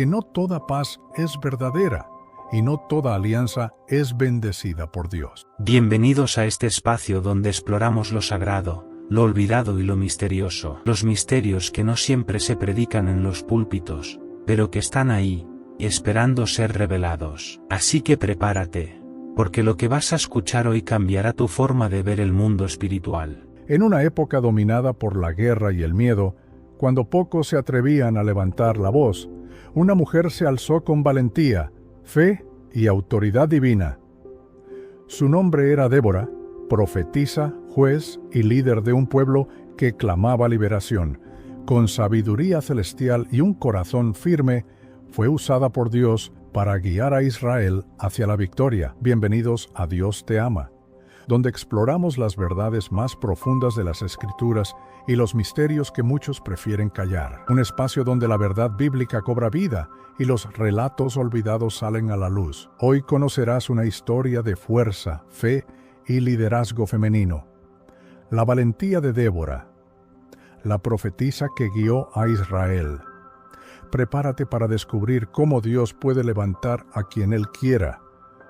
que no toda paz es verdadera y no toda alianza es bendecida por Dios. Bienvenidos a este espacio donde exploramos lo sagrado, lo olvidado y lo misterioso. Los misterios que no siempre se predican en los púlpitos, pero que están ahí, esperando ser revelados. Así que prepárate, porque lo que vas a escuchar hoy cambiará tu forma de ver el mundo espiritual. En una época dominada por la guerra y el miedo, cuando pocos se atrevían a levantar la voz, una mujer se alzó con valentía, fe y autoridad divina. Su nombre era Débora, profetisa, juez y líder de un pueblo que clamaba liberación. Con sabiduría celestial y un corazón firme, fue usada por Dios para guiar a Israel hacia la victoria. Bienvenidos a Dios te ama, donde exploramos las verdades más profundas de las Escrituras y los misterios que muchos prefieren callar. Un espacio donde la verdad bíblica cobra vida y los relatos olvidados salen a la luz. Hoy conocerás una historia de fuerza, fe y liderazgo femenino. La valentía de Débora, la profetisa que guió a Israel. Prepárate para descubrir cómo Dios puede levantar a quien Él quiera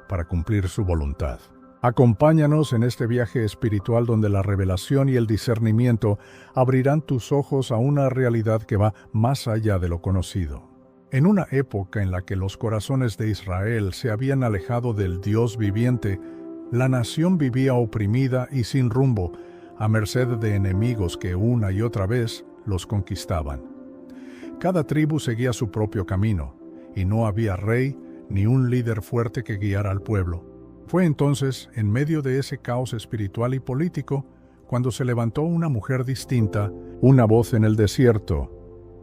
para cumplir su voluntad. Acompáñanos en este viaje espiritual donde la revelación y el discernimiento abrirán tus ojos a una realidad que va más allá de lo conocido. En una época en la que los corazones de Israel se habían alejado del Dios viviente, la nación vivía oprimida y sin rumbo, a merced de enemigos que una y otra vez los conquistaban. Cada tribu seguía su propio camino, y no había rey ni un líder fuerte que guiara al pueblo. Fue entonces, en medio de ese caos espiritual y político, cuando se levantó una mujer distinta, una voz en el desierto: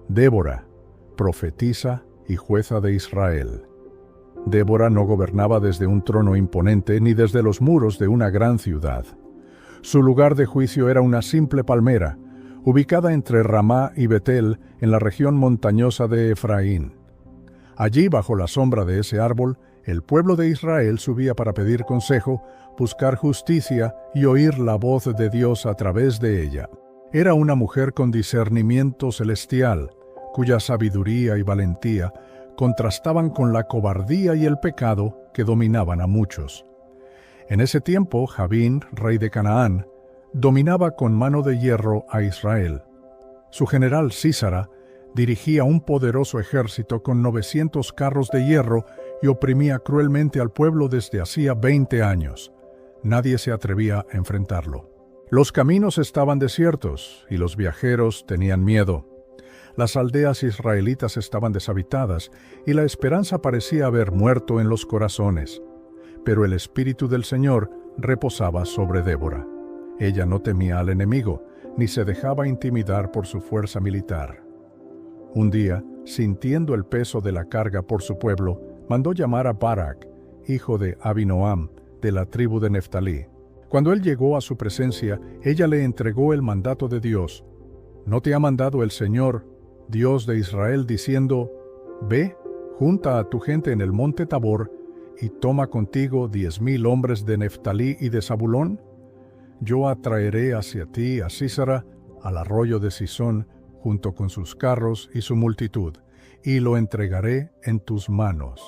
Débora, profetisa y jueza de Israel. Débora no gobernaba desde un trono imponente ni desde los muros de una gran ciudad. Su lugar de juicio era una simple palmera, ubicada entre Ramá y Betel, en la región montañosa de Efraín. Allí, bajo la sombra de ese árbol, el pueblo de Israel subía para pedir consejo, buscar justicia y oír la voz de Dios a través de ella. Era una mujer con discernimiento celestial, cuya sabiduría y valentía contrastaban con la cobardía y el pecado que dominaban a muchos. En ese tiempo, Jabín, rey de Canaán, dominaba con mano de hierro a Israel. Su general Sísara dirigía un poderoso ejército con 900 carros de hierro y oprimía cruelmente al pueblo desde hacía 20 años. Nadie se atrevía a enfrentarlo. Los caminos estaban desiertos y los viajeros tenían miedo. Las aldeas israelitas estaban deshabitadas y la esperanza parecía haber muerto en los corazones. Pero el Espíritu del Señor reposaba sobre Débora. Ella no temía al enemigo, ni se dejaba intimidar por su fuerza militar. Un día, sintiendo el peso de la carga por su pueblo, mandó llamar a Barak, hijo de Abinoam, de la tribu de Neftalí. Cuando él llegó a su presencia, ella le entregó el mandato de Dios. ¿No te ha mandado el Señor, Dios de Israel, diciendo: Ve, junta a tu gente en el monte Tabor, y toma contigo 10,000 hombres de Neftalí y de Zabulón? Yo atraeré hacia ti a Sísara, al arroyo de Sisón, junto con sus carros y su multitud, y lo entregaré en tus manos.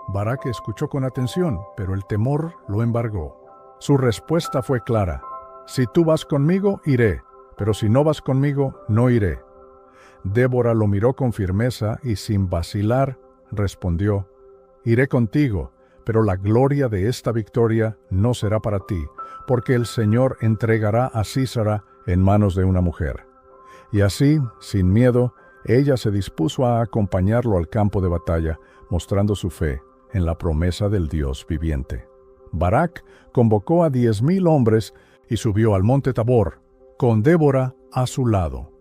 Barak escuchó con atención, pero el temor lo embargó. Su respuesta fue clara: si tú vas conmigo, iré, pero si no vas conmigo, no iré. Débora lo miró con firmeza y sin vacilar respondió: iré contigo, pero la gloria de esta victoria no será para ti, porque el Señor entregará a Sísara en manos de una mujer. Y así, sin miedo, ella se dispuso a acompañarlo al campo de batalla, mostrando su fe en la promesa del Dios viviente. Barak convocó a 10,000 hombres y subió al monte Tabor, con Débora a su lado.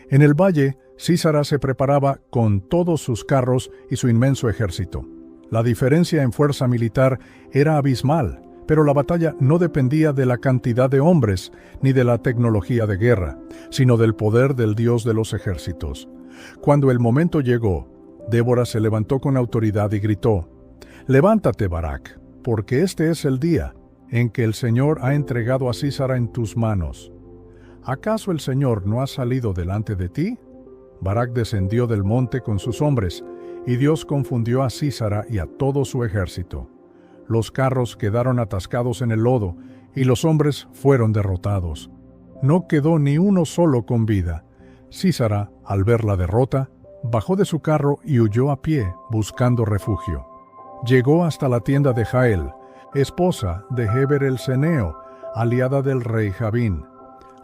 En el valle, Sísara se preparaba con todos sus carros y su inmenso ejército. La diferencia en fuerza militar era abismal, pero la batalla no dependía de la cantidad de hombres ni de la tecnología de guerra, sino del poder del Dios de los ejércitos. Cuando el momento llegó, Débora se levantó con autoridad y gritó: «Levántate, Barak, porque este es el día en que el Señor ha entregado a Sísara en tus manos. ¿Acaso el Señor no ha salido delante de ti?». Barak descendió del monte con sus hombres, y Dios confundió a Sísara y a todo su ejército. Los carros quedaron atascados en el lodo, y los hombres fueron derrotados. No quedó ni uno solo con vida. Sísara, al ver la derrota, bajó de su carro y huyó a pie, buscando refugio. Llegó hasta la tienda de Jael, esposa de Heber el Ceneo, aliada del rey Jabín.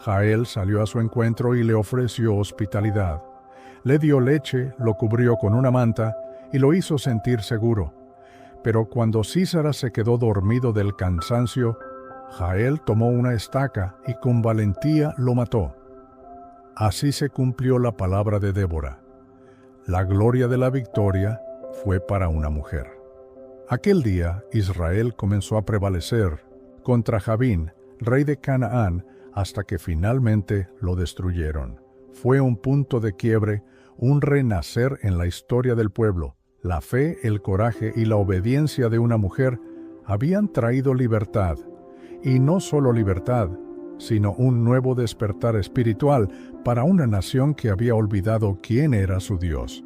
Jael salió a su encuentro y le ofreció hospitalidad. Le dio leche, lo cubrió con una manta y lo hizo sentir seguro. Pero cuando Sísara se quedó dormido del cansancio, Jael tomó una estaca y con valentía lo mató. Así se cumplió la palabra de Débora. La gloria de la victoria fue para una mujer. Aquel día Israel comenzó a prevalecer contra Jabín, rey de Canaán, hasta que finalmente lo destruyeron. Fue un punto de quiebre, un renacer en la historia del pueblo. La fe, el coraje y la obediencia de una mujer habían traído libertad. Y no solo libertad, sino un nuevo despertar espiritual para una nación que había olvidado quién era su Dios.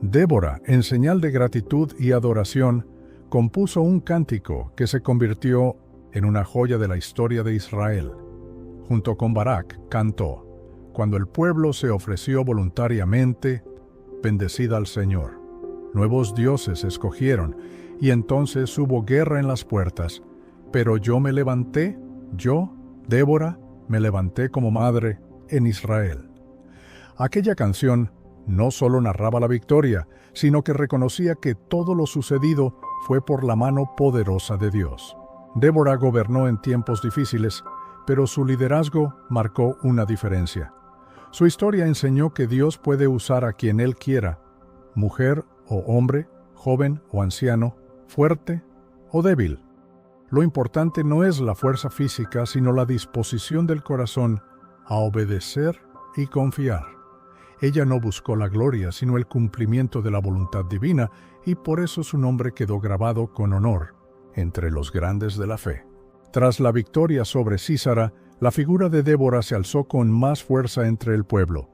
Débora, en señal de gratitud y adoración, compuso un cántico que se convirtió en una joya de la historia de Israel. Junto con Barak, cantó: cuando el pueblo se ofreció voluntariamente, bendecida al Señor. Nuevos dioses escogieron, y entonces hubo guerra en las puertas. Pero yo me levanté, yo, Débora, me levanté como madre en Israel. Aquella canción no solo narraba la victoria, sino que reconocía que todo lo sucedido fue por la mano poderosa de Dios. Débora gobernó en tiempos difíciles, pero su liderazgo marcó una diferencia. Su historia enseñó que Dios puede usar a quien Él quiera, mujer o hombre, joven o anciano, fuerte o débil. Lo importante no es la fuerza física, sino la disposición del corazón a obedecer y confiar. Ella no buscó la gloria, sino el cumplimiento de la voluntad divina, y por eso su nombre quedó grabado con honor entre los grandes de la fe. Tras la victoria sobre Sísara, la figura de Débora se alzó con más fuerza entre el pueblo.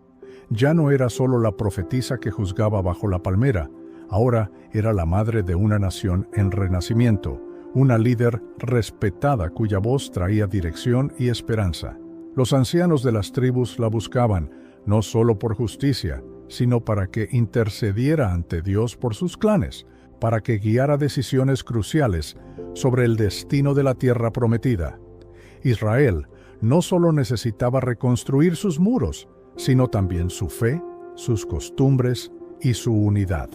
Ya no era solo la profetisa que juzgaba bajo la palmera, ahora era la madre de una nación en renacimiento, una líder respetada cuya voz traía dirección y esperanza. Los ancianos de las tribus la buscaban, no solo por justicia, sino para que intercediera ante Dios por sus clanes, para que guiara decisiones cruciales sobre el destino de la tierra prometida. Israel no solo necesitaba reconstruir sus muros, sino también su fe, sus costumbres y su unidad.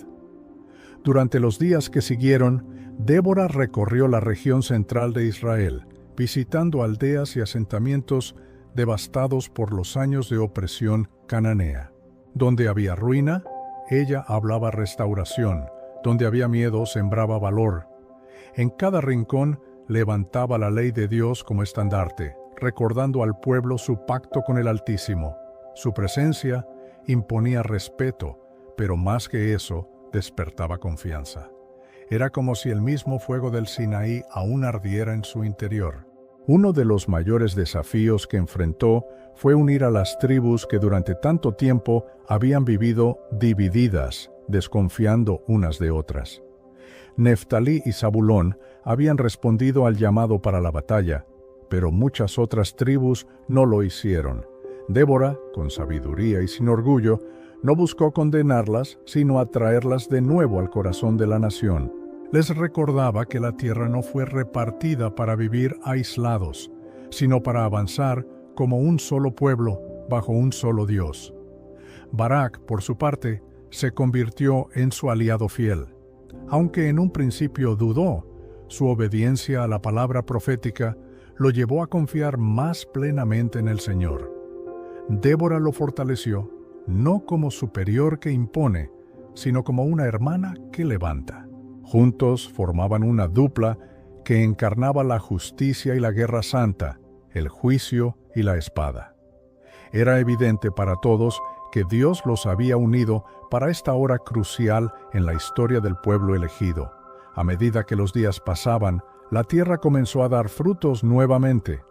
Durante los días que siguieron, Débora recorrió la región central de Israel, visitando aldeas y asentamientos devastados por los años de opresión cananea. Donde había ruina, ella hablaba restauración; donde había miedo, sembraba valor. En cada rincón levantaba la ley de Dios como estandarte, recordando al pueblo su pacto con el Altísimo. Su presencia imponía respeto, pero más que eso, despertaba confianza. Era como si el mismo fuego del Sinaí aún ardiera en su interior. Uno de los mayores desafíos que enfrentó fue unir a las tribus que durante tanto tiempo habían vivido divididas, desconfiando unas de otras. Neftalí y Zabulón habían respondido al llamado para la batalla, pero muchas otras tribus no lo hicieron. Débora, con sabiduría y sin orgullo, no buscó condenarlas, sino atraerlas de nuevo al corazón de la nación. Les recordaba que la tierra no fue repartida para vivir aislados, sino para avanzar como un solo pueblo bajo un solo Dios. Barak, por su parte, se convirtió en su aliado fiel. Aunque en un principio dudó, su obediencia a la palabra profética lo llevó a confiar más plenamente en el Señor. Débora lo fortaleció, no como superior que impone, sino como una hermana que levanta. Juntos formaban una dupla que encarnaba la justicia y la guerra santa, el juicio y la espada. Era evidente para todos que Dios los había unido para esta hora crucial en la historia del pueblo elegido. A medida que los días pasaban, la tierra comenzó a dar frutos nuevamente.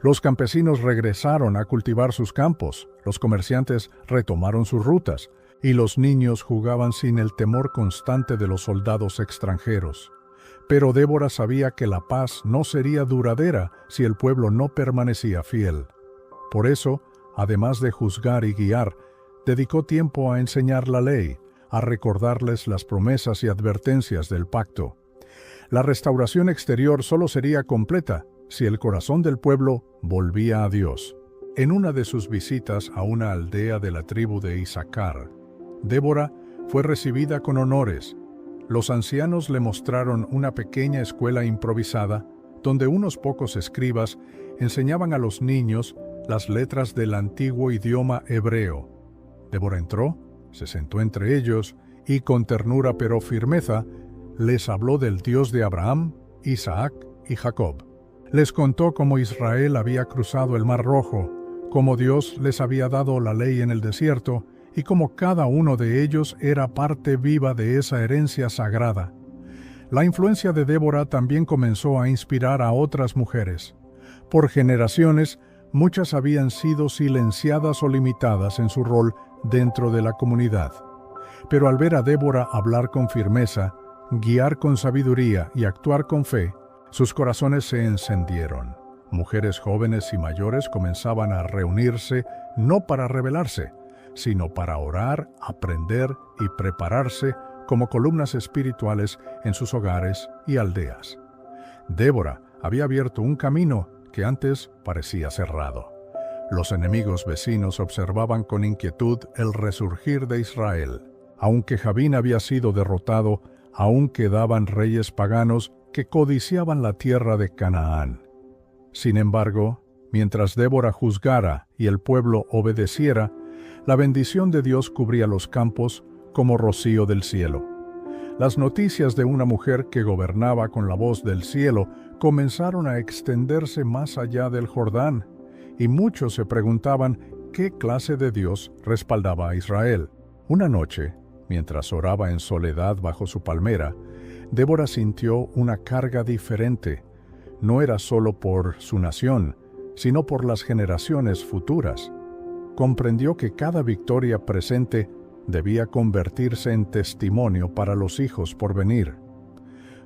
Los campesinos regresaron a cultivar sus campos, los comerciantes retomaron sus rutas, y los niños jugaban sin el temor constante de los soldados extranjeros. Pero Débora sabía que la paz no sería duradera si el pueblo no permanecía fiel. Por eso, además de juzgar y guiar, dedicó tiempo a enseñar la ley, a recordarles las promesas y advertencias del pacto. La restauración exterior solo sería completa si el corazón del pueblo volvía a Dios. En una de sus visitas a una aldea de la tribu de Isaacar, Débora fue recibida con honores. Los ancianos le mostraron una pequeña escuela improvisada donde unos pocos escribas enseñaban a los niños las letras del antiguo idioma hebreo. Débora entró, se sentó entre ellos y con ternura pero firmeza les habló del Dios de Abraham, Isaac y Jacob. Les contó cómo Israel había cruzado el Mar Rojo, cómo Dios les había dado la ley en el desierto y cómo cada uno de ellos era parte viva de esa herencia sagrada. La influencia de Débora también comenzó a inspirar a otras mujeres. Por generaciones, muchas habían sido silenciadas o limitadas en su rol dentro de la comunidad. Pero al ver a Débora hablar con firmeza, guiar con sabiduría y actuar con fe, sus corazones se encendieron. Mujeres jóvenes y mayores comenzaban a reunirse no para rebelarse, sino para orar, aprender y prepararse como columnas espirituales en sus hogares y aldeas. Débora había abierto un camino que antes parecía cerrado. Los enemigos vecinos observaban con inquietud el resurgir de Israel. Aunque Jabín había sido derrotado, aún quedaban reyes paganos que codiciaban la tierra de Canaán. Sin embargo, mientras Débora juzgara y el pueblo obedeciera, la bendición de Dios cubría los campos como rocío del cielo. Las noticias de una mujer que gobernaba con la voz del cielo comenzaron a extenderse más allá del Jordán, y muchos se preguntaban qué clase de Dios respaldaba a Israel. Una noche, mientras oraba en soledad bajo su palmera, Débora sintió una carga diferente. No era solo por su nación, sino por las generaciones futuras. Comprendió que cada victoria presente debía convertirse en testimonio para los hijos por venir.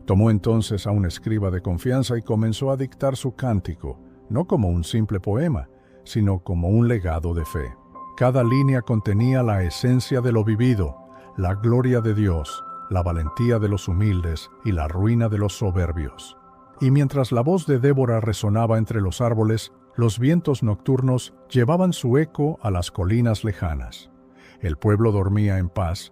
Tomó entonces a un escriba de confianza y comenzó a dictar su cántico, no como un simple poema, sino como un legado de fe. Cada línea contenía la esencia de lo vivido, la gloria de Dios, la valentía de los humildes y la ruina de los soberbios. Y mientras la voz de Débora resonaba entre los árboles, los vientos nocturnos llevaban su eco a las colinas lejanas. El pueblo dormía en paz,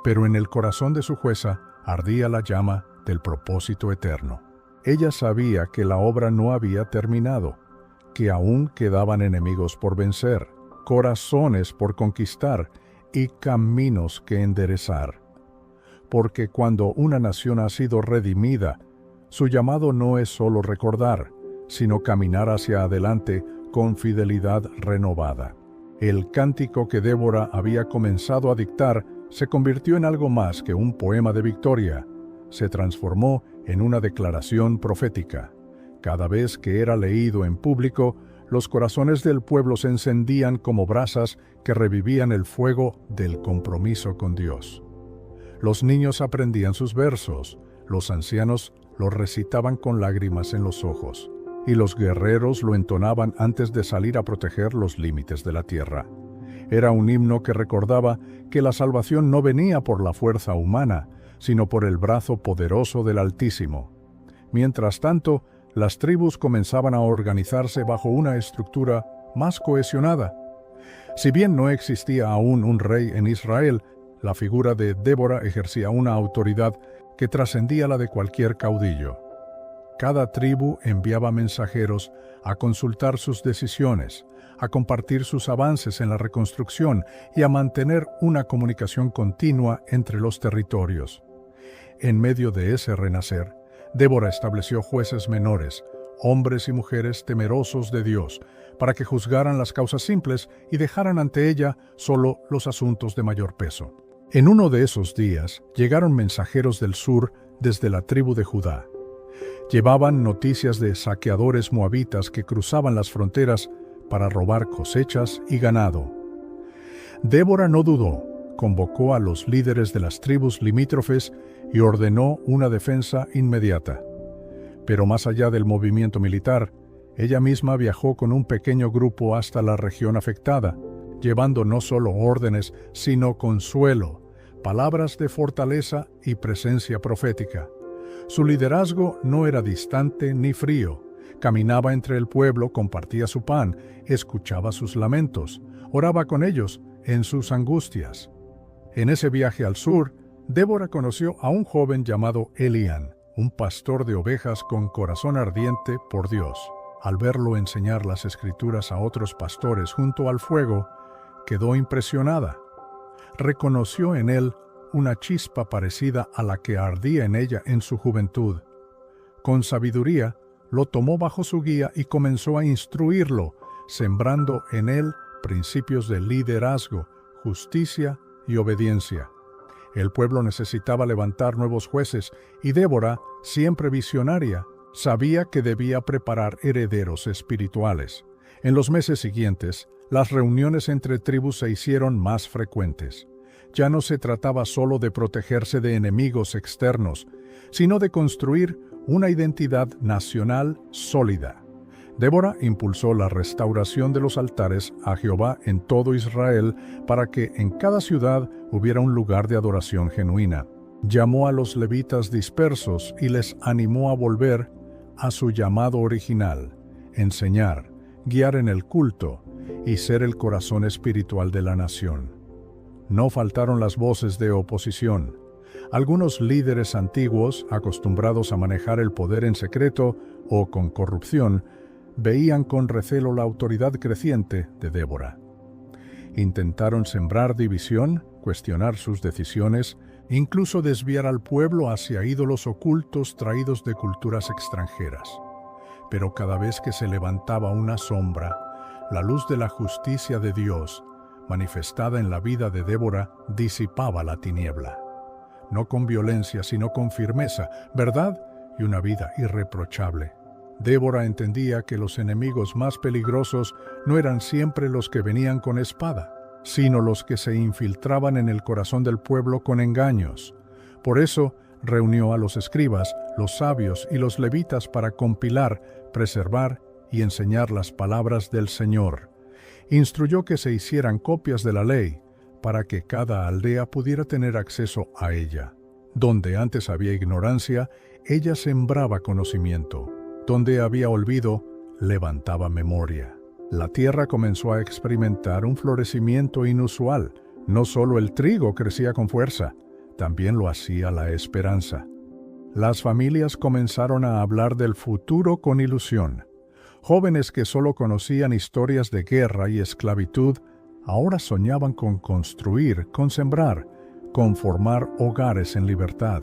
pero en el corazón de su jueza ardía la llama del propósito eterno. Ella sabía que la obra no había terminado, que aún quedaban enemigos por vencer, corazones por conquistar y caminos que enderezar. Porque cuando una nación ha sido redimida, su llamado no es solo recordar, sino caminar hacia adelante con fidelidad renovada. El cántico que Débora había comenzado a dictar se convirtió en algo más que un poema de victoria. Se transformó en una declaración profética. Cada vez que era leído en público, los corazones del pueblo se encendían como brasas que revivían el fuego del compromiso con Dios. Los niños aprendían sus versos, los ancianos los recitaban con lágrimas en los ojos, y los guerreros lo entonaban antes de salir a proteger los límites de la tierra. Era un himno que recordaba que la salvación no venía por la fuerza humana, sino por el brazo poderoso del Altísimo. Mientras tanto, las tribus comenzaban a organizarse bajo una estructura más cohesionada. Si bien no existía aún un rey en Israel, la figura de Débora ejercía una autoridad que trascendía la de cualquier caudillo. Cada tribu enviaba mensajeros a consultar sus decisiones, a compartir sus avances en la reconstrucción y a mantener una comunicación continua entre los territorios. En medio de ese renacer, Débora estableció jueces menores, hombres y mujeres temerosos de Dios, para que juzgaran las causas simples y dejaran ante ella solo los asuntos de mayor peso. En uno de esos días llegaron mensajeros del sur desde la tribu de Judá. Llevaban noticias de saqueadores moabitas que cruzaban las fronteras para robar cosechas y ganado. Débora no dudó. convocó a los líderes de las tribus limítrofes y ordenó una defensa inmediata. Pero más allá del movimiento militar, ella misma viajó con un pequeño grupo hasta la región afectada, llevando no solo órdenes, sino consuelo, palabras de fortaleza y presencia profética. Su liderazgo no era distante ni frío. Caminaba entre el pueblo, compartía su pan, escuchaba sus lamentos, oraba con ellos en sus angustias. En ese viaje al sur, Débora conoció a un joven llamado Elián, un pastor de ovejas con corazón ardiente por Dios. Al verlo enseñar las escrituras a otros pastores junto al fuego, quedó impresionada. Reconoció en él una chispa parecida a la que ardía en ella en su juventud. Con sabiduría, lo tomó bajo su guía y comenzó a instruirlo, sembrando en él principios de liderazgo, justicia y obediencia. El pueblo necesitaba levantar nuevos jueces y Débora, siempre visionaria, sabía que debía preparar herederos espirituales. En los meses siguientes, las reuniones entre tribus se hicieron más frecuentes. Ya no se trataba solo de protegerse de enemigos externos, sino de construir una identidad nacional sólida. Débora impulsó la restauración de los altares a Jehová en todo Israel para que en cada ciudad hubiera un lugar de adoración genuina. Llamó a los levitas dispersos y les animó a volver a su llamado original, enseñar, guiar en el culto y ser el corazón espiritual de la nación. No faltaron las voces de oposición. Algunos líderes antiguos, acostumbrados a manejar el poder en secreto o con corrupción, veían con recelo la autoridad creciente de Débora. Intentaron sembrar división, cuestionar sus decisiones, incluso desviar al pueblo hacia ídolos ocultos traídos de culturas extranjeras. Pero cada vez que se levantaba una sombra, la luz de la justicia de Dios, manifestada en la vida de Débora, disipaba la tiniebla. No con violencia, sino con firmeza, verdad y una vida irreprochable. Débora entendía que los enemigos más peligrosos no eran siempre los que venían con espada, sino los que se infiltraban en el corazón del pueblo con engaños. Por eso reunió a los escribas, los sabios y los levitas para compilar, preservar y enseñar las palabras del Señor. Instruyó que se hicieran copias de la ley, para que cada aldea pudiera tener acceso a ella. Donde antes había ignorancia, ella sembraba conocimiento. Donde había olvido, levantaba memoria. La tierra comenzó a experimentar un florecimiento inusual. No solo el trigo crecía con fuerza, también lo hacía la esperanza. Las familias comenzaron a hablar del futuro con ilusión. Jóvenes que solo conocían historias de guerra y esclavitud, ahora soñaban con construir, con sembrar, con formar hogares en libertad.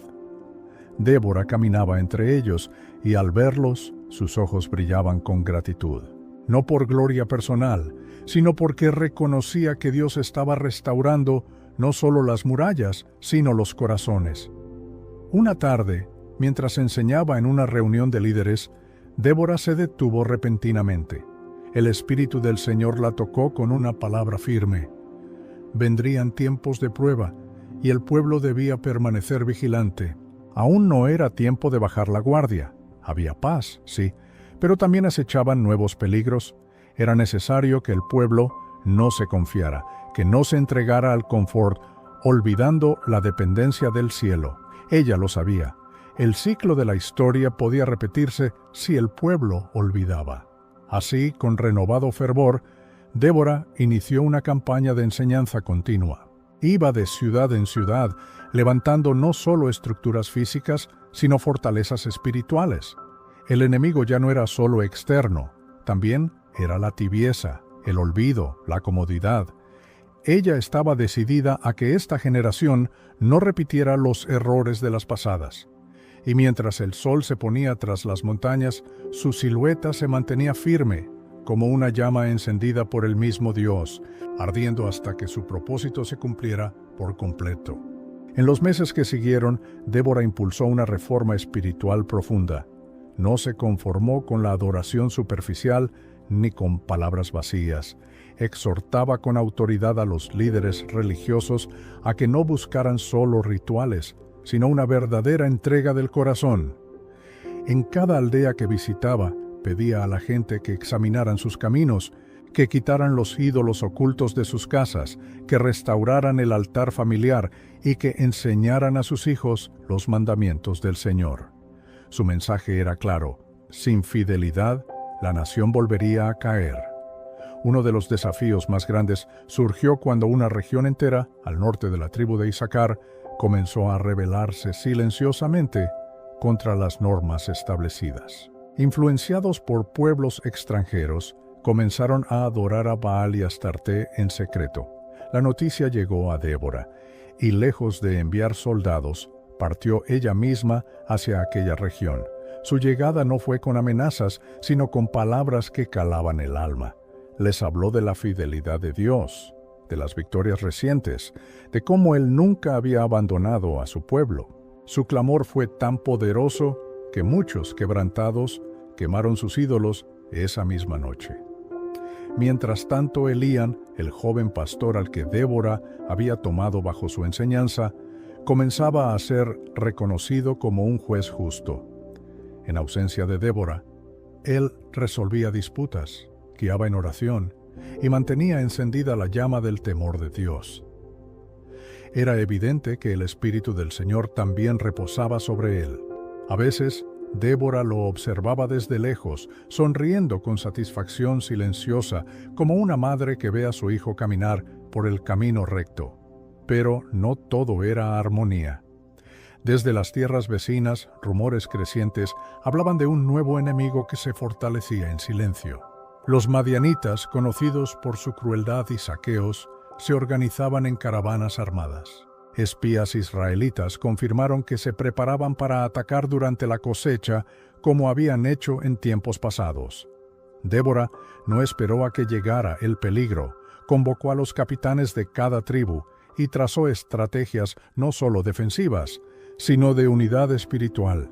Débora caminaba entre ellos y al verlos, sus ojos brillaban con gratitud. No por gloria personal, sino porque reconocía que Dios estaba restaurando no solo las murallas, sino los corazones. Una tarde, mientras enseñaba en una reunión de líderes, Débora se detuvo repentinamente. El Espíritu del Señor la tocó con una palabra firme. Vendrían tiempos de prueba, y el pueblo debía permanecer vigilante. Aún no era tiempo de bajar la guardia. Había paz, sí, pero también acechaban nuevos peligros. Era necesario que el pueblo no se confiara, que no se entregara al confort, olvidando la dependencia del cielo. Ella lo sabía. El ciclo de la historia podía repetirse si el pueblo olvidaba. Así, con renovado fervor, Débora inició una campaña de enseñanza continua. Iba de ciudad en ciudad, levantando no solo estructuras físicas, sino fortalezas espirituales. El enemigo ya no era solo externo, también era la tibieza, el olvido, la comodidad. Ella estaba decidida a que esta generación no repitiera los errores de las pasadas. Y mientras el sol se ponía tras las montañas, su silueta se mantenía firme, como una llama encendida por el mismo Dios, ardiendo hasta que su propósito se cumpliera por completo. En los meses que siguieron, Débora impulsó una reforma espiritual profunda. No se conformó con la adoración superficial ni con palabras vacías. Exhortaba con autoridad a los líderes religiosos a que no buscaran solo rituales, sino una verdadera entrega del corazón. En cada aldea que visitaba, pedía a la gente que examinaran sus caminos, que quitaran los ídolos ocultos de sus casas, que restauraran el altar familiar y que enseñaran a sus hijos los mandamientos del Señor. Su mensaje era claro: sin fidelidad, la nación volvería a caer. Uno de los desafíos más grandes surgió cuando una región entera, al norte de la tribu de Isaacar, comenzó a rebelarse silenciosamente contra las normas establecidas. Influenciados por pueblos extranjeros, comenzaron a adorar a Baal y Astarte en secreto. La noticia llegó a Débora, y lejos de enviar soldados, partió ella misma hacia aquella región. Su llegada no fue con amenazas, sino con palabras que calaban el alma. Les habló de la fidelidad de Dios, de las victorias recientes, de cómo Él nunca había abandonado a su pueblo. Su clamor fue tan poderoso que muchos, quebrantados, quemaron sus ídolos esa misma noche. Mientras tanto, Elían, el joven pastor al que Débora había tomado bajo su enseñanza, comenzaba a ser reconocido como un juez justo. En ausencia de Débora, él resolvía disputas, guiaba en oración y mantenía encendida la llama del temor de Dios. Era evidente que el Espíritu del Señor también reposaba sobre él. A veces, Débora lo observaba desde lejos, sonriendo con satisfacción silenciosa, como una madre que ve a su hijo caminar por el camino recto. Pero no todo era armonía. Desde las tierras vecinas, rumores crecientes hablaban de un nuevo enemigo que se fortalecía en silencio. Los madianitas, conocidos por su crueldad y saqueos, se organizaban en caravanas armadas. Espías israelitas confirmaron que se preparaban para atacar durante la cosecha, como habían hecho en tiempos pasados. Débora no esperó a que llegara el peligro, convocó a los capitanes de cada tribu y trazó estrategias no solo defensivas, sino de unidad espiritual.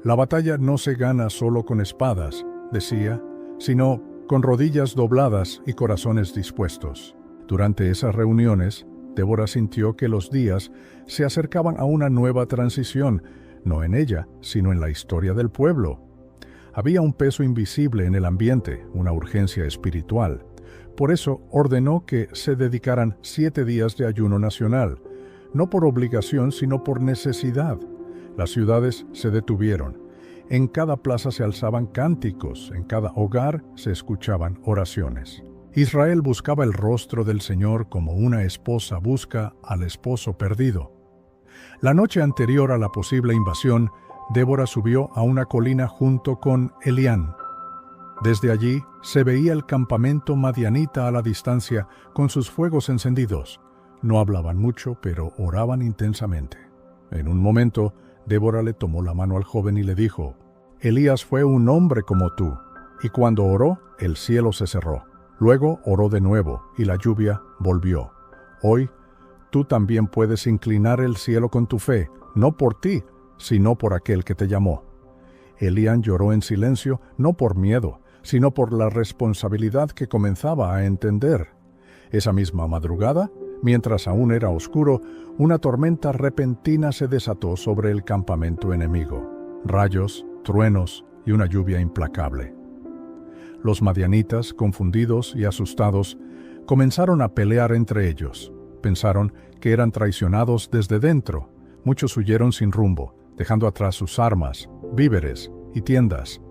La batalla no se gana solo con espadas, decía, sino con rodillas dobladas y corazones dispuestos. Durante esas reuniones, Débora sintió que los días se acercaban a una nueva transición, no en ella, sino en la historia del pueblo. Había un peso invisible en el ambiente, una urgencia espiritual. Por eso ordenó que se dedicaran 7 días de ayuno nacional, no por obligación, sino por necesidad. Las ciudades se detuvieron. En cada plaza se alzaban cánticos, en cada hogar se escuchaban oraciones. Israel buscaba el rostro del Señor como una esposa busca al esposo perdido. La noche anterior a la posible invasión, Débora subió a una colina junto con Elián. Desde allí se veía el campamento madianita a la distancia con sus fuegos encendidos. No hablaban mucho, pero oraban intensamente. En un momento, Débora le tomó la mano al joven y le dijo: «Elías fue un hombre como tú, y cuando oró, el cielo se cerró. Luego oró de nuevo, y la lluvia volvió. Hoy, tú también puedes inclinar el cielo con tu fe, no por ti, sino por aquel que te llamó». Elián lloró en silencio, no por miedo, sino por la responsabilidad que comenzaba a entender. Esa misma madrugada, mientras aún era oscuro, una tormenta repentina se desató sobre el campamento enemigo. Rayos, truenos y una lluvia implacable. Los madianitas, confundidos y asustados, comenzaron a pelear entre ellos. Pensaron que eran traicionados desde dentro. Muchos huyeron sin rumbo, dejando atrás sus armas, víveres y tiendas.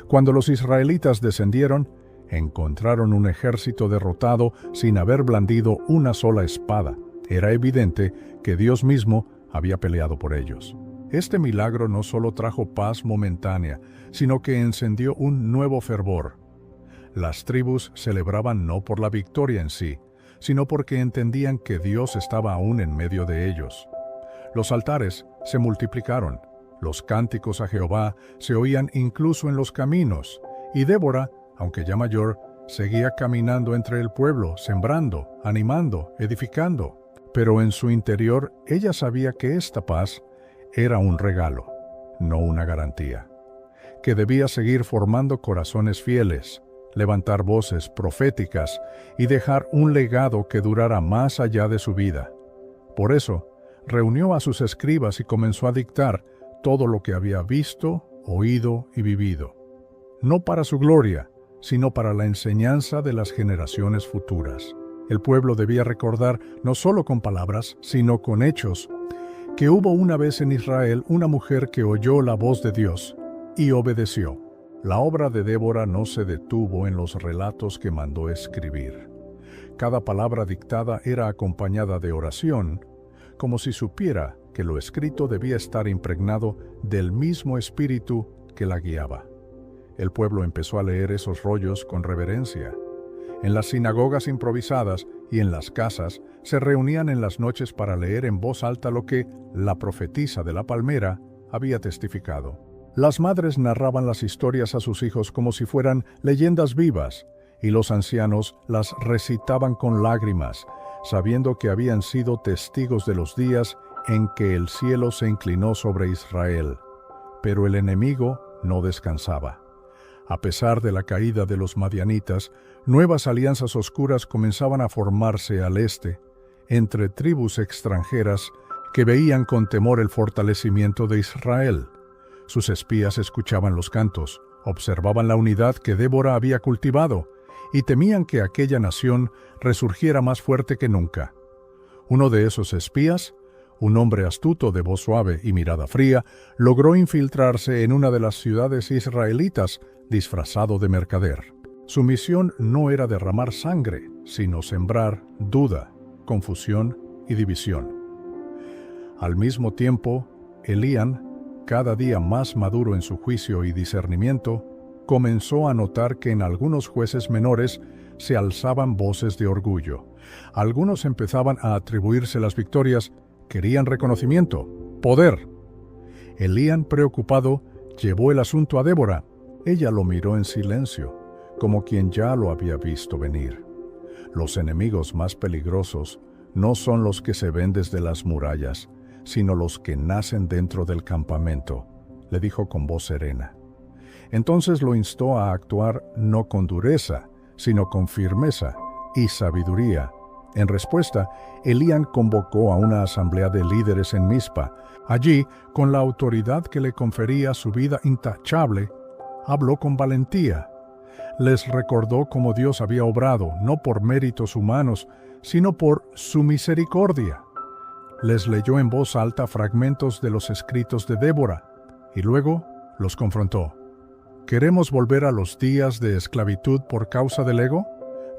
Cuando los israelitas descendieron, encontraron un ejército derrotado sin haber blandido una sola espada. Era evidente que Dios mismo había peleado por ellos. Este milagro no solo trajo paz momentánea, sino que encendió un nuevo fervor. Las tribus celebraban no por la victoria en sí, sino porque entendían que Dios estaba aún en medio de ellos. Los altares se multiplicaron, los cánticos a Jehová se oían incluso en los caminos, y Débora, aunque ya mayor, seguía caminando entre el pueblo, sembrando, animando, edificando. Pero en su interior ella sabía que esta paz era un regalo, no una garantía, que debía seguir formando corazones fieles, levantar voces proféticas y dejar un legado que durara más allá de su vida. Por eso, reunió a sus escribas y comenzó a dictar todo lo que había visto, oído y vivido, no para su gloria, sino para la enseñanza de las generaciones futuras. El pueblo debía recordar, no solo con palabras, sino con hechos, que hubo una vez en Israel una mujer que oyó la voz de Dios y obedeció. La obra de Débora no se detuvo en los relatos que mandó escribir. Cada palabra dictada era acompañada de oración, como si supiera que lo escrito debía estar impregnado del mismo espíritu que la guiaba. El pueblo empezó a leer esos rollos con reverencia. En las sinagogas improvisadas y en las casas se reunían en las noches para leer en voz alta lo que la profetisa de la palmera había testificado. Las madres narraban las historias a sus hijos como si fueran leyendas vivas, y los ancianos las recitaban con lágrimas, sabiendo que habían sido testigos de los días en que el cielo se inclinó sobre Israel. Pero el enemigo no descansaba. A pesar de la caída de los madianitas, nuevas alianzas oscuras comenzaban a formarse al este, entre tribus extranjeras que veían con temor el fortalecimiento de Israel. Sus espías escuchaban los cantos, observaban la unidad que Débora había cultivado, y temían que aquella nación resurgiera más fuerte que nunca. Uno de esos espías, un hombre astuto de voz suave y mirada fría, logró infiltrarse en una de las ciudades israelitas disfrazado de mercader. Su misión no era derramar sangre, sino sembrar duda, confusión y división. Al mismo tiempo, Elían, cada día más maduro en su juicio y discernimiento, comenzó a notar que en algunos jueces menores se alzaban voces de orgullo. Algunos empezaban a atribuirse las victorias, querían reconocimiento, poder. Elían, preocupado, llevó el asunto a Débora. Ella lo miró en silencio, como quien ya lo había visto venir. Los enemigos más peligrosos no son los que se ven desde las murallas, sino los que nacen dentro del campamento, le dijo con voz serena. Entonces lo instó a actuar no con dureza, sino con firmeza y sabiduría. En respuesta, Elían convocó a una asamblea de líderes en Mizpa. Allí, con la autoridad que le confería su vida intachable, habló con valentía. Les recordó cómo Dios había obrado, no por méritos humanos, sino por su misericordia. Les leyó en voz alta fragmentos de los escritos de Débora, y luego los confrontó. ¿Queremos volver a los días de esclavitud por causa del ego?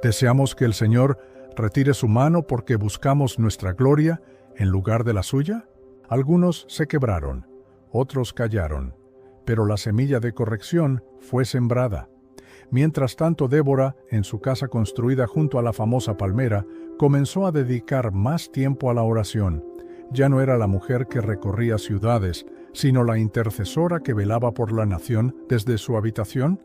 ¿Deseamos que el Señor retire su mano porque buscamos nuestra gloria en lugar de la suya? Algunos se quebraron, otros callaron, pero la semilla de corrección fue sembrada. Mientras tanto, Débora, en su casa construida junto a la famosa palmera, comenzó a dedicar más tiempo a la oración. Ya no era la mujer que recorría ciudades, sino la intercesora que velaba por la nación desde su habitación.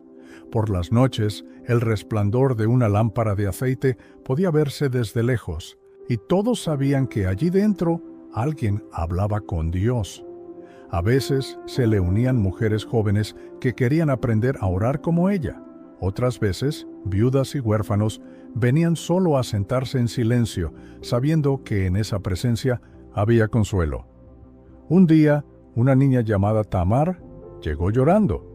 Por las noches, el resplandor de una lámpara de aceite podía verse desde lejos, y todos sabían que allí dentro alguien hablaba con Dios. A veces se le unían mujeres jóvenes que querían aprender a orar como ella. Otras veces, viudas y huérfanos venían solo a sentarse en silencio, sabiendo que en esa presencia había consuelo. Un día, una niña llamada Tamar llegó llorando.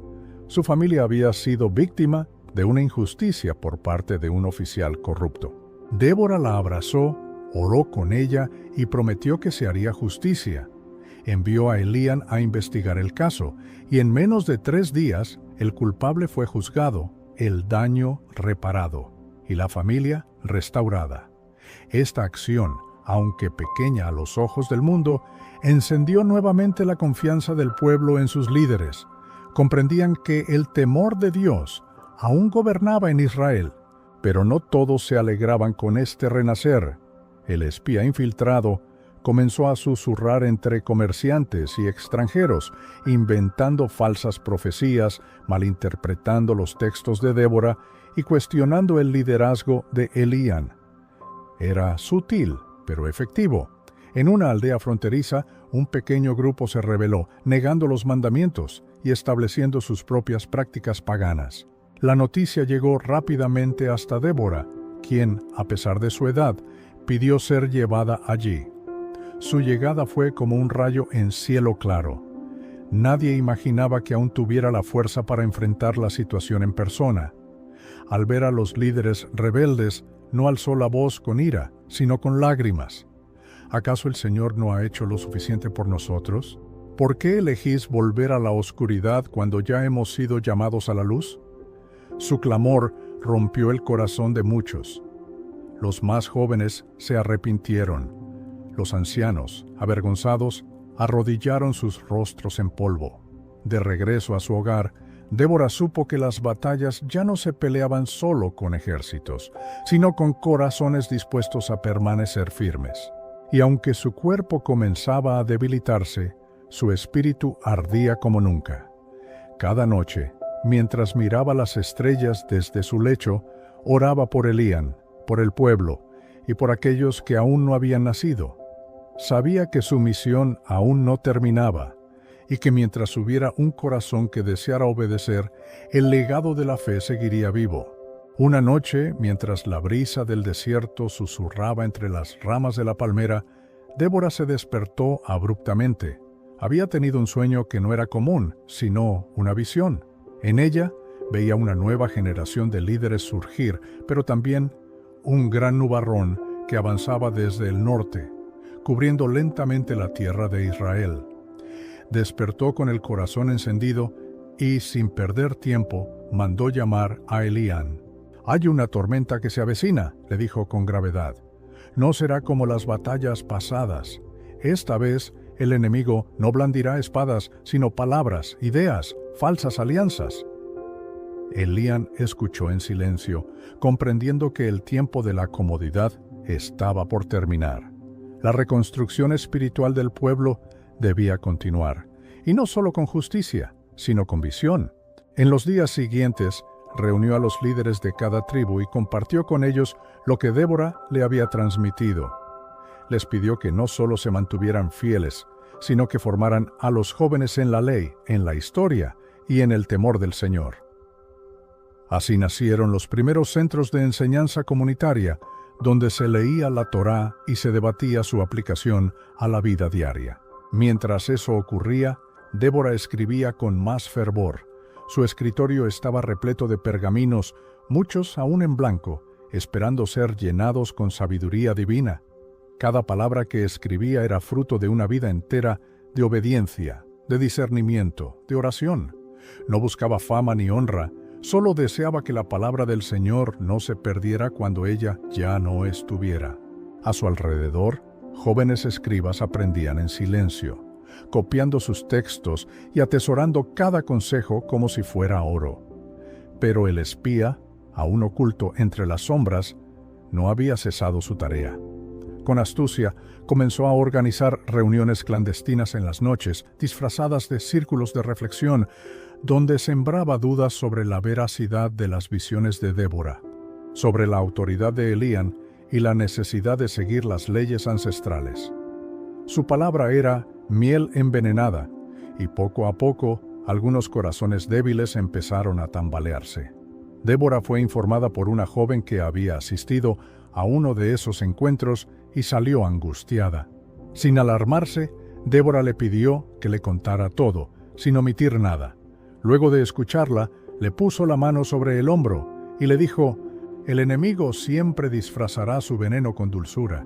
Su familia había sido víctima de una injusticia por parte de un oficial corrupto. Débora la abrazó, oró con ella y prometió que se haría justicia. Envió a Elían a investigar el caso, y en menos de 3 días, el culpable fue juzgado, el daño reparado, y la familia restaurada. Esta acción, aunque pequeña a los ojos del mundo, encendió nuevamente la confianza del pueblo en sus líderes. Comprendían que el temor de Dios aún gobernaba en Israel, pero no todos se alegraban con este renacer. El espía infiltrado comenzó a susurrar entre comerciantes y extranjeros, inventando falsas profecías, malinterpretando los textos de Débora y cuestionando el liderazgo de Elían. Era sutil, pero efectivo. En una aldea fronteriza, un pequeño grupo se rebeló, negando los mandamientos y estableciendo sus propias prácticas paganas. La noticia llegó rápidamente hasta Débora, quien, a pesar de su edad, pidió ser llevada allí. Su llegada fue como un rayo en cielo claro. Nadie imaginaba que aún tuviera la fuerza para enfrentar la situación en persona. Al ver a los líderes rebeldes, no alzó la voz con ira, sino con lágrimas. ¿Acaso el Señor no ha hecho lo suficiente por nosotros? ¿Por qué elegís volver a la oscuridad cuando ya hemos sido llamados a la luz? Su clamor rompió el corazón de muchos. Los más jóvenes se arrepintieron. Los ancianos, avergonzados, arrodillaron sus rostros en polvo. De regreso a su hogar, Débora supo que las batallas ya no se peleaban solo con ejércitos, sino con corazones dispuestos a permanecer firmes. Y aunque su cuerpo comenzaba a debilitarse, su espíritu ardía como nunca. Cada noche, mientras miraba las estrellas desde su lecho, oraba por Elían, por el pueblo y por aquellos que aún no habían nacido. Sabía que su misión aún no terminaba y que mientras hubiera un corazón que deseara obedecer, el legado de la fe seguiría vivo. Una noche, mientras la brisa del desierto susurraba entre las ramas de la palmera, Débora se despertó abruptamente. Había tenido un sueño que no era común, sino una visión. En ella veía una nueva generación de líderes surgir, pero también un gran nubarrón que avanzaba desde el norte, cubriendo lentamente la tierra de Israel. Despertó con el corazón encendido y, sin perder tiempo, mandó llamar a Elían. «Hay una tormenta que se avecina», le dijo con gravedad. «No será como las batallas pasadas. Esta vez el enemigo no blandirá espadas, sino palabras, ideas, falsas alianzas». Elían escuchó en silencio, comprendiendo que el tiempo de la comodidad estaba por terminar. La reconstrucción espiritual del pueblo debía continuar, y no solo con justicia, sino con visión. En los días siguientes, reunió a los líderes de cada tribu y compartió con ellos lo que Débora le había transmitido. Les pidió que no solo se mantuvieran fieles, sino que formaran a los jóvenes en la ley, en la historia y en el temor del Señor. Así nacieron los primeros centros de enseñanza comunitaria, donde se leía la Torá y se debatía su aplicación a la vida diaria. Mientras eso ocurría, Débora escribía con más fervor. Su escritorio estaba repleto de pergaminos, muchos aún en blanco, esperando ser llenados con sabiduría divina. Cada palabra que escribía era fruto de una vida entera de obediencia, de discernimiento, de oración. No buscaba fama ni honra, solo deseaba que la palabra del Señor no se perdiera cuando ella ya no estuviera. A su alrededor, jóvenes escribas aprendían en silencio, copiando sus textos y atesorando cada consejo como si fuera oro. Pero el espía, aún oculto entre las sombras, no había cesado su tarea. Con astucia, comenzó a organizar reuniones clandestinas en las noches, disfrazadas de círculos de reflexión, donde sembraba dudas sobre la veracidad de las visiones de Débora, sobre la autoridad de Elían y la necesidad de seguir las leyes ancestrales. Su palabra era miel envenenada, y poco a poco algunos corazones débiles empezaron a tambalearse. Débora fue informada por una joven que había asistido a uno de esos encuentros y salió angustiada. Sin alarmarse, Débora le pidió que le contara todo, sin omitir nada. Luego de escucharla, le puso la mano sobre el hombro y le dijo: «El enemigo siempre disfrazará su veneno con dulzura,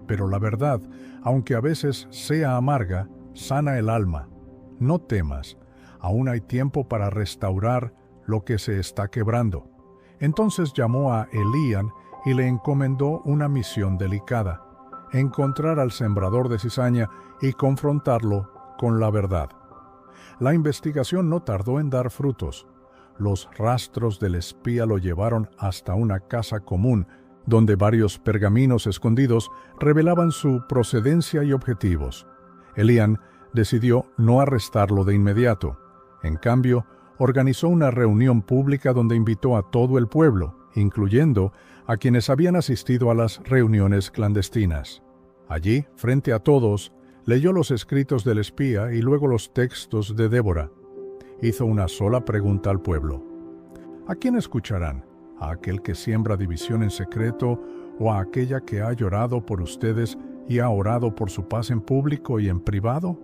pero la verdad, aunque a veces sea amarga, sana el alma. No temas, aún hay tiempo para restaurar lo que se está quebrando». Entonces llamó a Elían y le encomendó una misión delicada: encontrar al sembrador de cizaña y confrontarlo con la verdad. La investigación no tardó en dar frutos. Los rastros del espía lo llevaron hasta una casa común, donde varios pergaminos escondidos revelaban su procedencia y objetivos. Elían decidió no arrestarlo de inmediato. En cambio, organizó una reunión pública donde invitó a todo el pueblo, incluyendo a quienes habían asistido a las reuniones clandestinas. Allí, frente a todos, leyó los escritos del espía y luego los textos de Débora. Hizo una sola pregunta al pueblo: ¿A quién escucharán? ¿A aquel que siembra división en secreto o a aquella que ha llorado por ustedes y ha orado por su paz en público y en privado?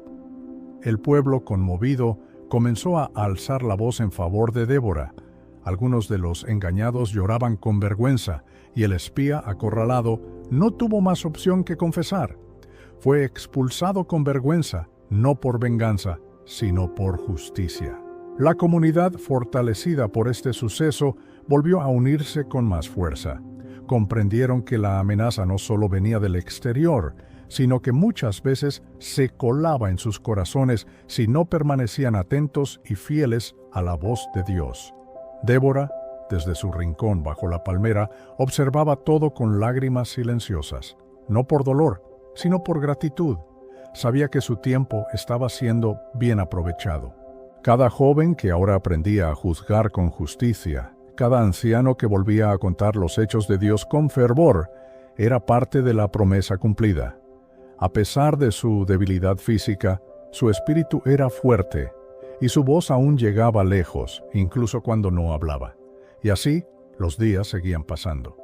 El pueblo, conmovido, comenzó a alzar la voz en favor de Débora. Algunos de los engañados lloraban con vergüenza, y el espía, acorralado, no tuvo más opción que confesar. Fue expulsado con vergüenza, no por venganza, sino por justicia. La comunidad, fortalecida por este suceso, volvió a unirse con más fuerza. Comprendieron que la amenaza no solo venía del exterior, sino que muchas veces se colaba en sus corazones si no permanecían atentos y fieles a la voz de Dios. Débora, desde su rincón bajo la palmera, observaba todo con lágrimas silenciosas, no por dolor, sino por gratitud. Sabía que su tiempo estaba siendo bien aprovechado. Cada joven que ahora aprendía a juzgar con justicia, cada anciano que volvía a contar los hechos de Dios con fervor, era parte de la promesa cumplida. A pesar de su debilidad física, su espíritu era fuerte, y su voz aún llegaba lejos, incluso cuando no hablaba. Y así, los días seguían pasando.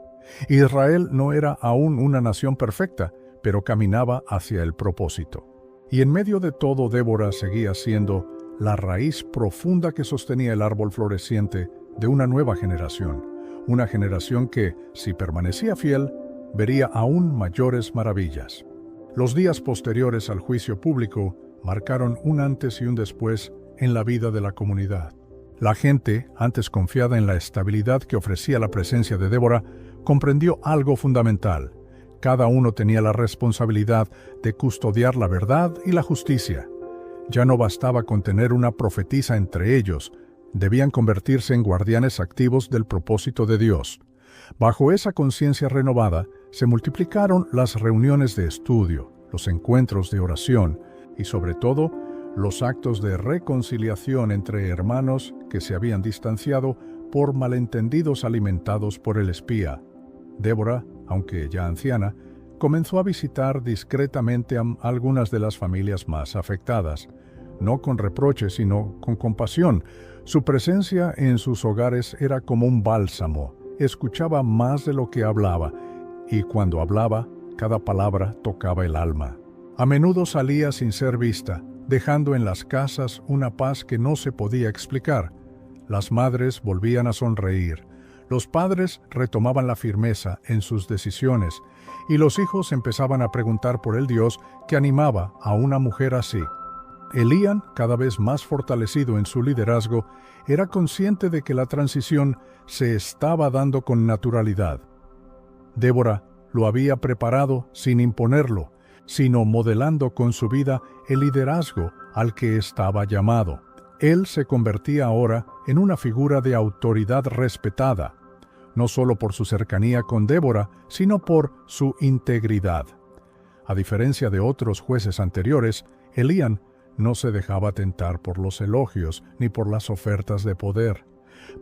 Israel no era aún una nación perfecta, pero caminaba hacia el propósito. Y en medio de todo, Débora seguía siendo la raíz profunda que sostenía el árbol floreciente de una nueva generación, una generación que, si permanecía fiel, vería aún mayores maravillas. Los días posteriores al juicio público marcaron un antes y un después en la vida de la comunidad. La gente, antes confiada en la estabilidad que ofrecía la presencia de Débora, comprendió algo fundamental. Cada uno tenía la responsabilidad de custodiar la verdad y la justicia. Ya no bastaba con tener una profetisa entre ellos, debían convertirse en guardianes activos del propósito de Dios. Bajo esa conciencia renovada, se multiplicaron las reuniones de estudio, los encuentros de oración y, sobre todo, los actos de reconciliación entre hermanos que se habían distanciado por malentendidos alimentados por el espía. Débora, aunque ya anciana, comenzó a visitar discretamente a algunas de las familias más afectadas, no con reproches, sino con compasión. Su presencia en sus hogares era como un bálsamo, escuchaba más de lo que hablaba, y cuando hablaba, cada palabra tocaba el alma. A menudo salía sin ser vista, dejando en las casas una paz que no se podía explicar. Las madres volvían a sonreír, los padres retomaban la firmeza en sus decisiones, y los hijos empezaban a preguntar por el Dios que animaba a una mujer así. Elían, cada vez más fortalecido en su liderazgo, era consciente de que la transición se estaba dando con naturalidad. Débora lo había preparado sin imponerlo, sino modelando con su vida el liderazgo al que estaba llamado. Él se convertía ahora en una figura de autoridad respetada, no solo por su cercanía con Débora, sino por su integridad. A diferencia de otros jueces anteriores, Elían no se dejaba tentar por los elogios ni por las ofertas de poder.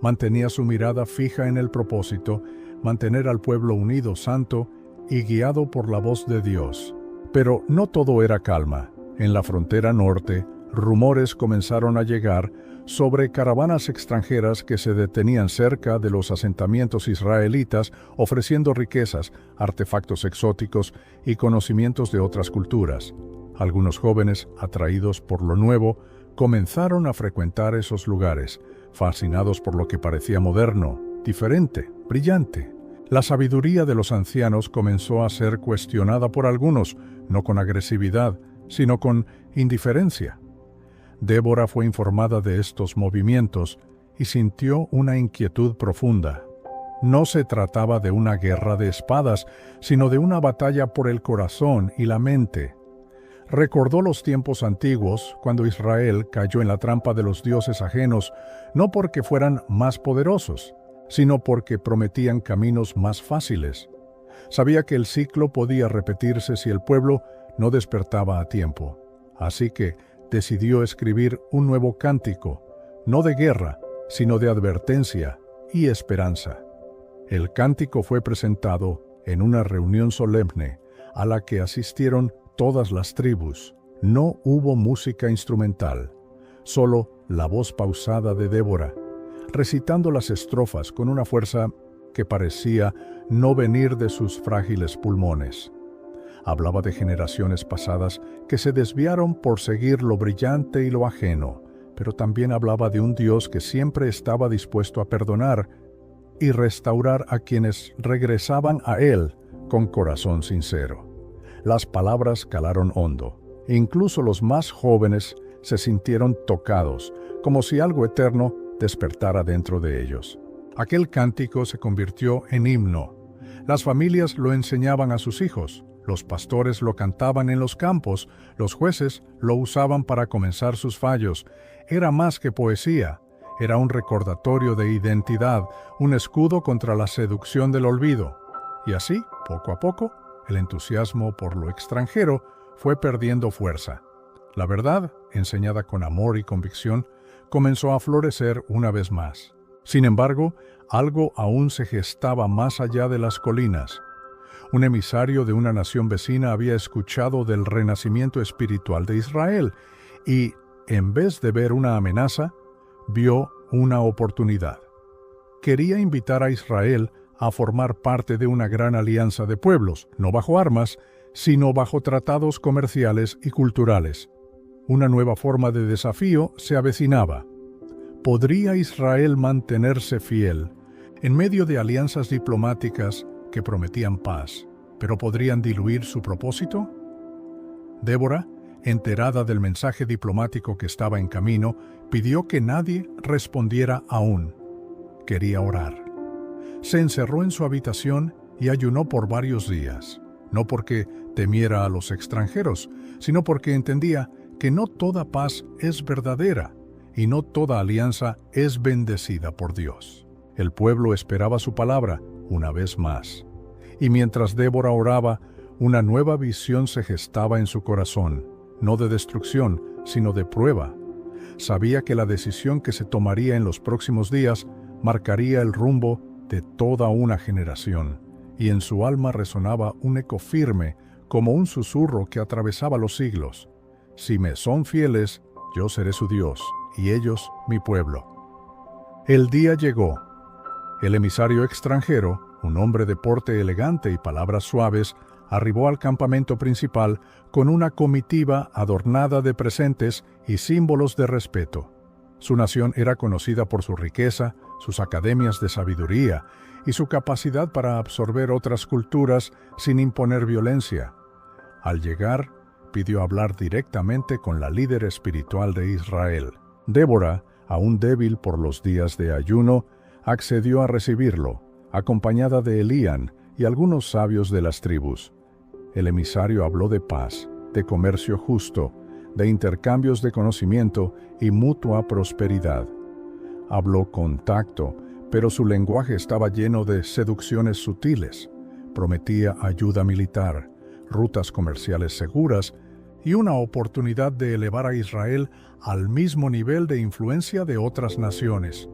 Mantenía su mirada fija en el propósito, mantener al pueblo unido, santo y guiado por la voz de Dios. Pero no todo era calma. En la frontera norte, rumores comenzaron a llegar sobre caravanas extranjeras que se detenían cerca de los asentamientos israelitas, ofreciendo riquezas, artefactos exóticos y conocimientos de otras culturas. Algunos jóvenes, atraídos por lo nuevo, comenzaron a frecuentar esos lugares, fascinados por lo que parecía moderno, diferente, brillante. La sabiduría de los ancianos comenzó a ser cuestionada por algunos, no con agresividad, sino con indiferencia. Débora fue informada de estos movimientos y sintió una inquietud profunda. No se trataba de una guerra de espadas, sino de una batalla por el corazón y la mente. Recordó los tiempos antiguos, cuando Israel cayó en la trampa de los dioses ajenos, no porque fueran más poderosos, sino porque prometían caminos más fáciles. Sabía que el ciclo podía repetirse si el pueblo no despertaba a tiempo. Así que decidió escribir un nuevo cántico, no de guerra, sino de advertencia y esperanza. El cántico fue presentado en una reunión solemne a la que asistieron todas las tribus. No hubo música instrumental, solo la voz pausada de Débora. recitando las estrofas con una fuerza que parecía no venir de sus frágiles pulmones. Hablaba de generaciones pasadas que se desviaron por seguir lo brillante y lo ajeno, pero también hablaba de un Dios que siempre estaba dispuesto a perdonar y restaurar a quienes regresaban a Él con corazón sincero. Las palabras calaron hondo. Incluso los más jóvenes se sintieron tocados, como si algo eterno despertara dentro de ellos. Aquel cántico se convirtió en himno. Las familias lo enseñaban a sus hijos, los pastores lo cantaban en los campos, los jueces lo usaban para comenzar sus fallos. Era más que poesía, era un recordatorio de identidad, un escudo contra la seducción del olvido. Y así, poco a poco, el entusiasmo por lo extranjero fue perdiendo fuerza. La verdad, enseñada con amor y convicción, comenzó a florecer una vez más. Sin embargo, algo aún se gestaba más allá de las colinas. Un emisario de una nación vecina había escuchado del renacimiento espiritual de Israel y, en vez de ver una amenaza, vio una oportunidad. Quería invitar a Israel a formar parte de una gran alianza de pueblos, no bajo armas, sino bajo tratados comerciales y culturales. Una nueva forma de desafío se avecinaba. ¿Podría Israel mantenerse fiel en medio de alianzas diplomáticas que prometían paz, pero podrían diluir su propósito? Débora, enterada del mensaje diplomático que estaba en camino, pidió que nadie respondiera aún. Quería orar. Se encerró en su habitación y ayunó por varios días, no porque temiera a los extranjeros, sino porque entendía que no toda paz es verdadera y no toda alianza es bendecida por Dios. El pueblo esperaba su palabra una vez más. Y mientras Débora oraba, una nueva visión se gestaba en su corazón, no de destrucción, sino de prueba. Sabía que la decisión que se tomaría en los próximos días marcaría el rumbo de toda una generación, y en su alma resonaba un eco firme, como un susurro que atravesaba los siglos. Si me son fieles, yo seré su Dios, y ellos mi pueblo. El día llegó. El emisario extranjero, un hombre de porte elegante y palabras suaves, arribó al campamento principal con una comitiva adornada de presentes y símbolos de respeto. Su nación era conocida por su riqueza, sus academias de sabiduría y su capacidad para absorber otras culturas sin imponer violencia. Al llegar, pidió hablar directamente con la líder espiritual de Israel. Débora, aún débil por los días de ayuno, accedió a recibirlo, acompañada de Elían y algunos sabios de las tribus. El emisario habló de paz, de comercio justo, de intercambios de conocimiento y mutua prosperidad. Habló con tacto, pero su lenguaje estaba lleno de seducciones sutiles. Prometía ayuda militar, rutas comerciales seguras y una oportunidad de elevar a Israel al mismo nivel de influencia de otras naciones.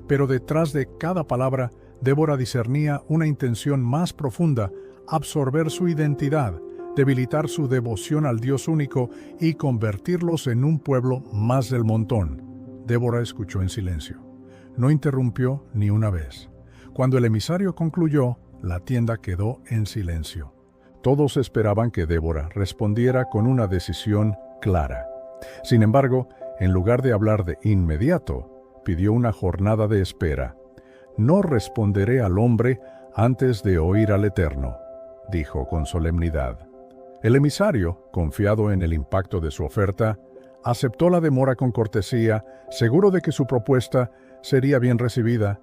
Pero detrás de cada palabra, Débora discernía una intención más profunda: absorber su identidad, debilitar su devoción al Dios único y convertirlos en un pueblo más del montón. Débora escuchó en silencio. No interrumpió ni una vez. Cuando el emisario concluyó, la tienda quedó en silencio. Todos esperaban que Débora respondiera con una decisión clara. Sin embargo, en lugar de hablar de inmediato, pidió una jornada de espera. «No responderé al hombre antes de oír al Eterno», dijo con solemnidad. El emisario, confiado en el impacto de su oferta, aceptó la demora con cortesía, seguro de que su propuesta sería bien recibida.